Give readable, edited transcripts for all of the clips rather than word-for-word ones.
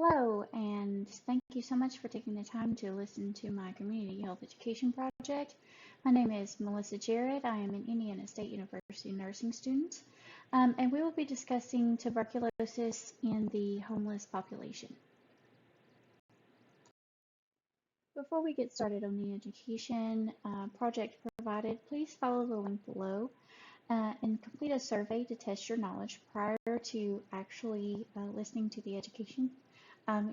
Hello, and thank you so much for taking the time to listen to my community health education project. My name is Melissa Jarrett. I am an Indiana State University nursing student, and we will be discussing tuberculosis in the homeless population. Before we get started on the education project provided, please follow the link below and complete a survey to test your knowledge prior to actually listening to the education.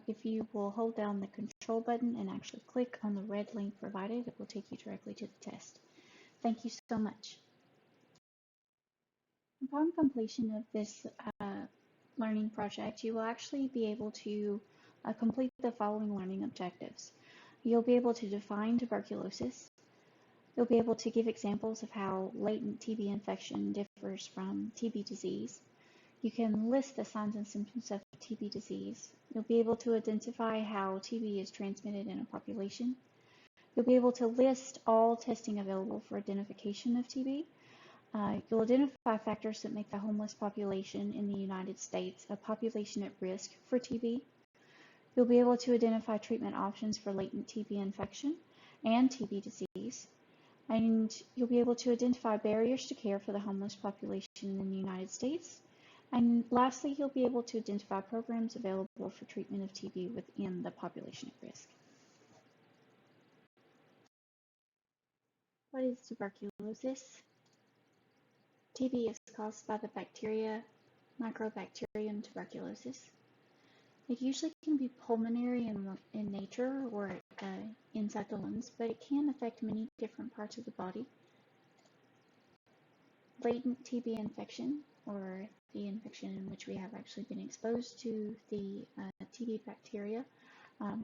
If you will hold down the control button and actually click on the red link provided, it will take you directly to the test. Thank you so much. Upon completion of this learning project, you will actually be able to complete the following learning objectives. You'll be able to define tuberculosis. You'll be able to give examples of how latent TB infection differs from TB disease. You can list the signs and symptoms of TB disease. You'll be able to identify how TB is transmitted in a population. You'll be able to list all testing available for identification of TB. You'll identify factors that make the homeless population in the United States a population at risk for TB. You'll be able to identify treatment options for latent TB infection and TB disease. And you'll be able to identify barriers to care for the homeless population in the United States. And lastly, you'll be able to identify programs available for treatment of TB within the population at risk. What is tuberculosis? TB is caused by the bacteria, Microbacterium tuberculosis. It usually can be pulmonary in nature or inside the lungs, but it can affect many different parts of the body. Latent TB infection, or the infection in which we have actually been exposed to the TB bacteria,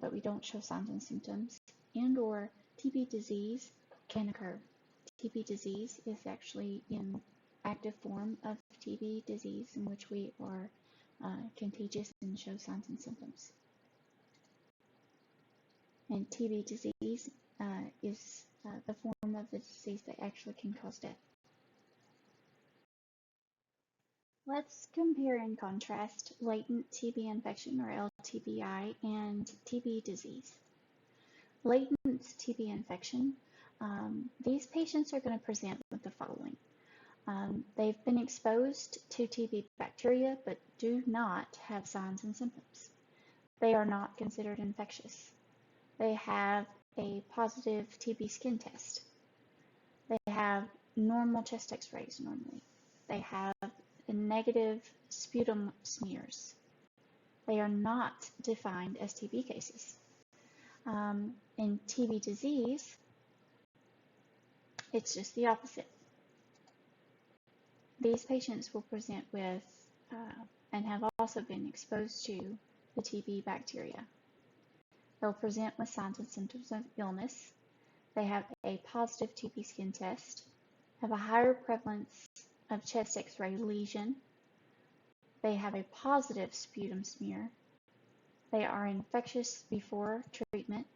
but we don't show signs and symptoms, and or TB disease can occur. TB disease is actually in active form of TB disease in which we are contagious and show signs and symptoms. And TB disease is the form of the disease that actually can cause death. Let's compare and contrast latent TB infection, or LTBI, and TB disease. Latent TB infection, these patients are going to present with the following. They've been exposed to TB bacteria but do not have signs and symptoms. They are not considered infectious. They have a positive TB skin test. They have normal chest x-rays normally. They have negative sputum smears. They are not defined as TB cases. In TB disease, it's just the opposite. These patients will present with and have also been exposed to the TB bacteria. They'll present with signs and symptoms of illness. They have a positive TB skin test, have a higher prevalence of chest x-ray lesion. They have a positive sputum smear. They are infectious before treatment,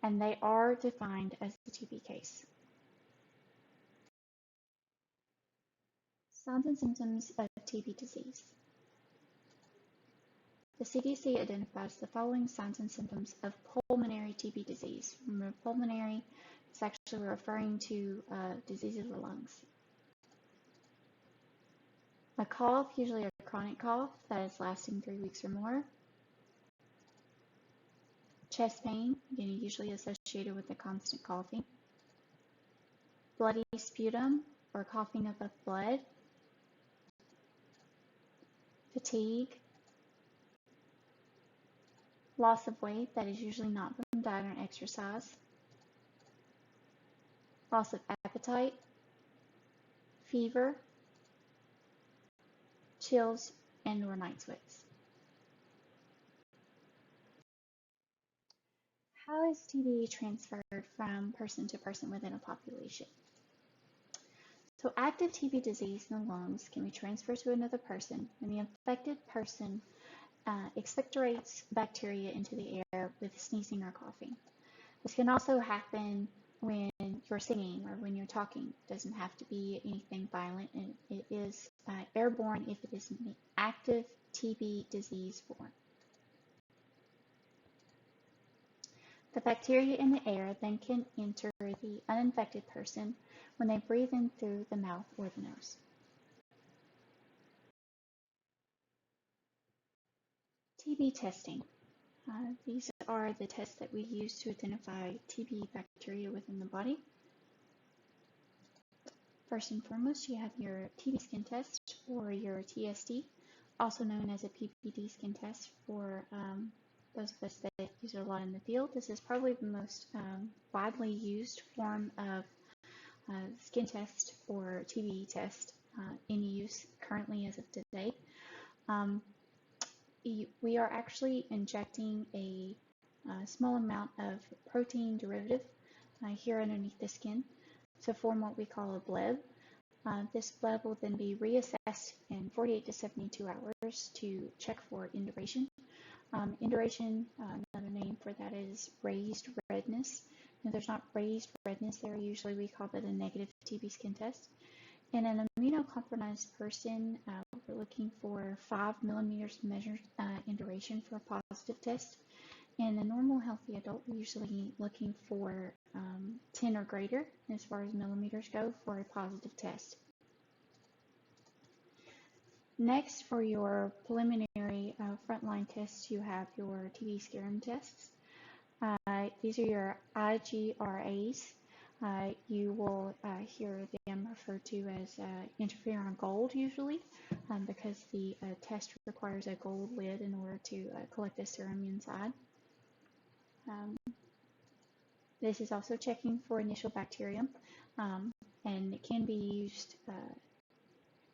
and they are defined as the TB case. Signs and symptoms of TB disease. The CDC identifies the following signs and symptoms of pulmonary TB disease. Remember, pulmonary is actually referring to disease of the lungs. A cough, usually a chronic cough that is lasting 3 weeks or more. Chest pain, again, usually associated with the constant coughing. Bloody sputum or coughing up of blood. Fatigue. Loss of weight that is usually not from diet or exercise. Loss of appetite. Fever. Chills and or night sweats. How is TB transferred from person to person within a population? So active TB disease in the lungs can be transferred to another person, and the infected person expectorates bacteria into the air with sneezing or coughing. This can also happen when you're singing or when you're talking. It doesn't have to be anything violent, and it is airborne if it is an active TB disease form. The bacteria in the air then can enter the uninfected person when they breathe in through the mouth or the nose. TB testing. These are the tests that we use to identify TB bacteria within the body. First and foremost, you have your TB skin test or your TST, also known as a PPD skin test for those of us that use it a lot in the field. This is probably the most widely used form of skin test or TB test in use currently as of today. We are actually injecting a small amount of protein derivative here underneath the skin to form what we call a bleb. This bleb will then be reassessed in 48 to 72 hours to check for induration. Induration, another name for that is raised redness. Now, there's not raised redness there. Usually we call that a negative TB skin test. In an immunocompromised person, we're looking for 5 millimeters measured induration for a positive test. In a normal healthy adult, we're usually looking for 10 or greater as far as millimeters go for a positive test. Next, for your preliminary frontline tests, you have your TB serum tests. These are your IGRAs. You will hear them referred to as interferon gold usually because the test requires a gold lid in order to collect the serum inside. This is also checking for initial bacterium, and it can be used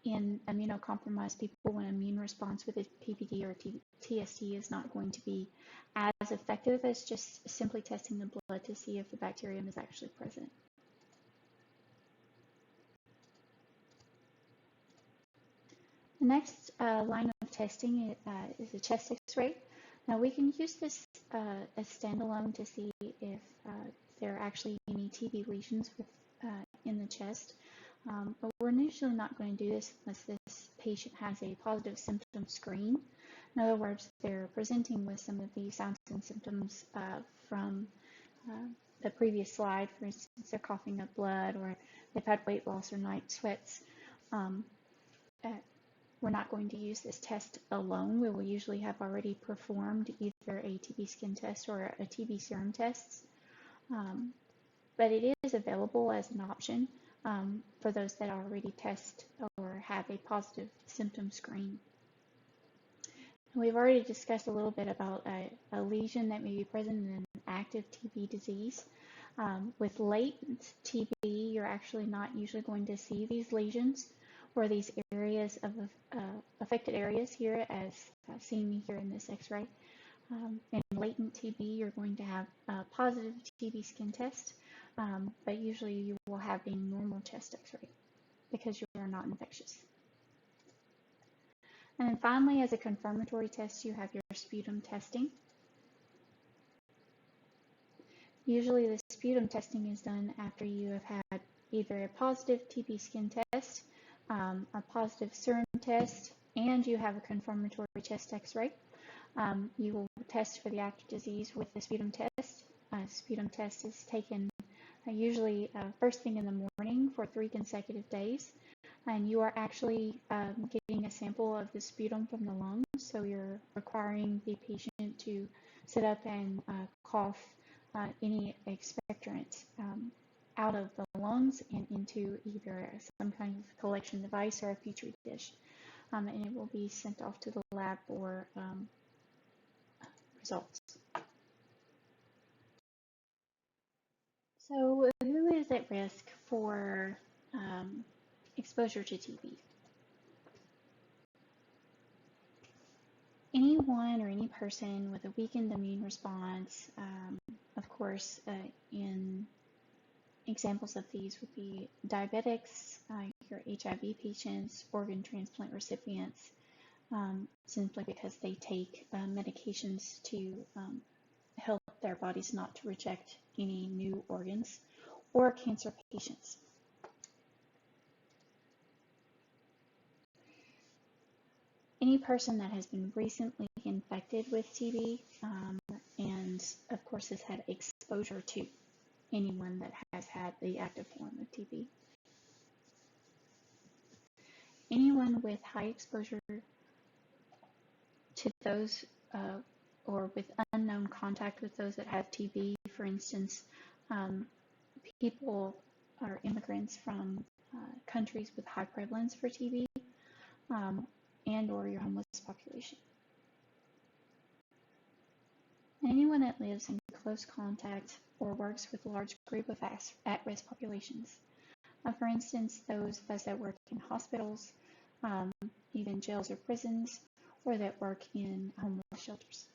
in immunocompromised people when immune response with a PPD or TST is not going to be as effective as just simply testing the blood to see if the bacterium is actually present. The next line of testing is a chest X-ray. Now we can use this as standalone to see if there are actually any TB lesions in the chest. But we're usually not going to do this unless this patient has a positive symptom screen. In other words, they're presenting with some of the signs and symptoms from the previous slide. For instance, they're coughing up blood, or they've had weight loss or night sweats. We're not going to use this test alone. We will usually have already performed either a TB skin test or a TB serum test. But it is available as an option for those that already test or have a positive symptom screen. We've already discussed a little bit about a lesion that may be present in an active TB disease. With latent TB, you're actually not usually going to see these lesions or these areas of affected areas here as seen here in this X-ray. In latent TB, you're going to have a positive TB skin test, but usually you will have a normal chest X-ray because you are not infectious. And then finally, as a confirmatory test, you have your sputum testing. Usually the sputum testing is done after you have had either a positive TB skin test, a positive serum test, and you have a confirmatory chest X-ray. You will test for the active disease with the sputum test. Sputum test is taken usually first thing in the morning for 3 consecutive days. And you are actually getting a sample of the sputum from the lungs, so you're requiring the patient to sit up and cough any expectorants out of the lungs and into either some kind of collection device or a petri dish. And it will be sent off to the lab for results. So who is at risk for exposure to TB? Anyone or any person with a weakened immune response, of course, in examples of these would be diabetics, your HIV patients, organ transplant recipients, simply because they take medications to help their bodies not to reject any new organs, or cancer patients. Any person that has been recently infected with TB and of course has had exposure to anyone that has had the active form of TB. Anyone with high exposure to those or with unknown contact with those that have TB, for instance, people or immigrants from countries with high prevalence for TB, and or your homeless population. Anyone that lives in close contact or works with a large group of at-risk populations. For instance, those of us that work in hospitals, even jails or prisons, or that work in homeless shelters.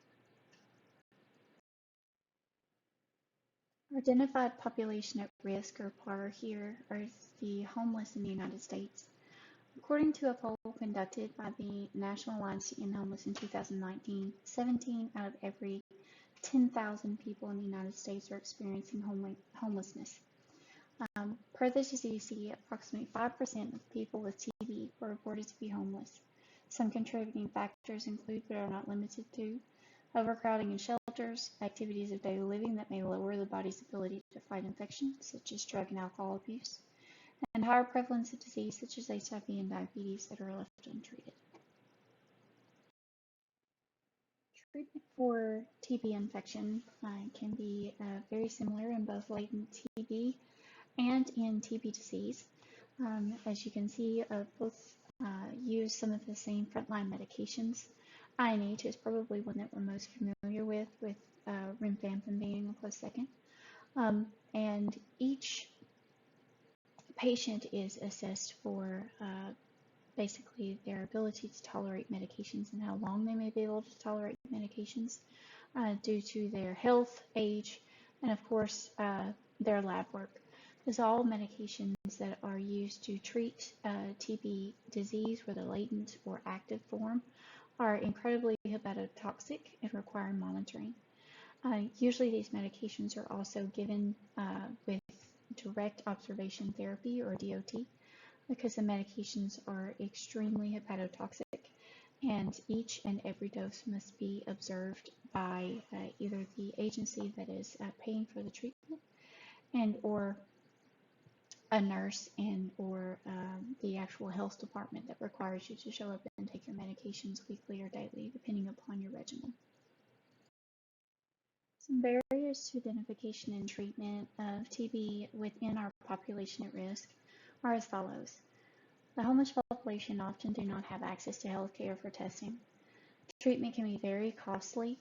Our identified population at risk, or PAR here, are the homeless in the United States. According to a poll conducted by the National Alliance to End Homeless in 2019, 17 out of every 10,000 people in the United States are experiencing homelessness. Per the CDC, approximately 5% of people with TB were reported to be homeless. Some contributing factors include, but are not limited to, overcrowding in shelters, activities of daily living that may lower the body's ability to fight infection, such as drug and alcohol abuse, and higher prevalence of disease such as HIV and diabetes that are left untreated. Treatment for TB infection can be very similar in both latent TB and in TB disease. As you can see, both use some of the same frontline medications. INH is probably one that we're most familiar with rifampin being a close second. And each patient is assessed for basically their ability to tolerate medications and how long they may be able to tolerate medications due to their health, age, and of course their lab work. Because all medications that are used to treat TB disease, whether latent or active form, are incredibly hepatotoxic and require monitoring. Usually these medications are also given with direct observation therapy, or DOT, because the medications are extremely hepatotoxic, and each and every dose must be observed by either the agency that is paying for the treatment and or a nurse and or the actual health department that requires you to show up and take your medications weekly or daily, depending upon your regimen. Some barriers to identification and treatment of TB within our population at risk are as follows. The homeless population often do not have access to health care for testing. Treatment can be very costly.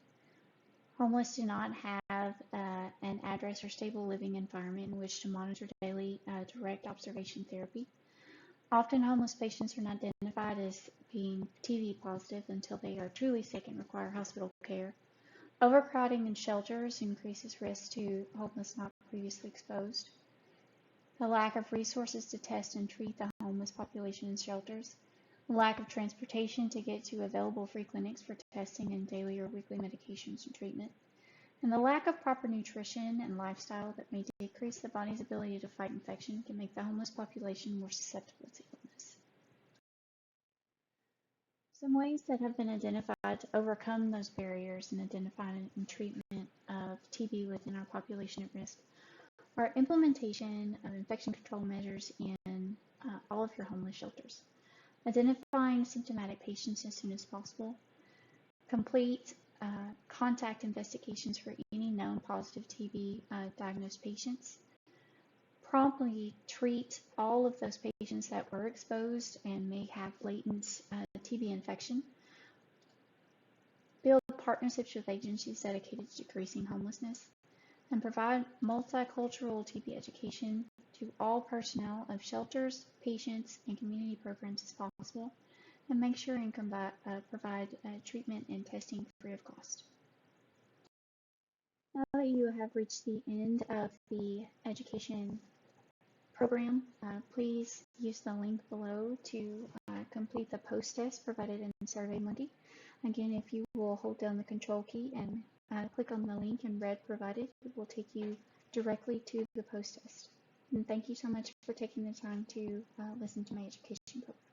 Homeless do not have an address or stable living environment in which to monitor daily direct observation therapy. Often homeless patients are not identified as being TB positive until they are truly sick and require hospital care. Overcrowding in shelters increases risk to homeless not previously exposed. The lack of resources to test and treat the homeless population in shelters. The lack of transportation to get to available free clinics for testing and daily or weekly medications and treatment. And the lack of proper nutrition and lifestyle that may decrease the body's ability to fight infection can make the homeless population more susceptible to illness. Some ways that have been identified to overcome those barriers and identify and treatment of TB within our population at risk are implementation of infection control measures in all of your homeless shelters, identifying symptomatic patients as soon as possible, complete contact investigations for any known positive TB diagnosed patients, promptly treat all of those patients that were exposed and may have latent TB infection, build partnerships with agencies dedicated to decreasing homelessness, and provide multicultural TB education to all personnel of shelters, patients, and community programs as possible, and make sure and provide treatment and testing free of cost. Now that you have reached the end of the education program, please use the link below to complete the post test provided in SurveyMonkey. Again, if you will hold down the control key and click on the link in red provided, it will take you directly to the post test. And thank you so much for taking the time to listen to my education program.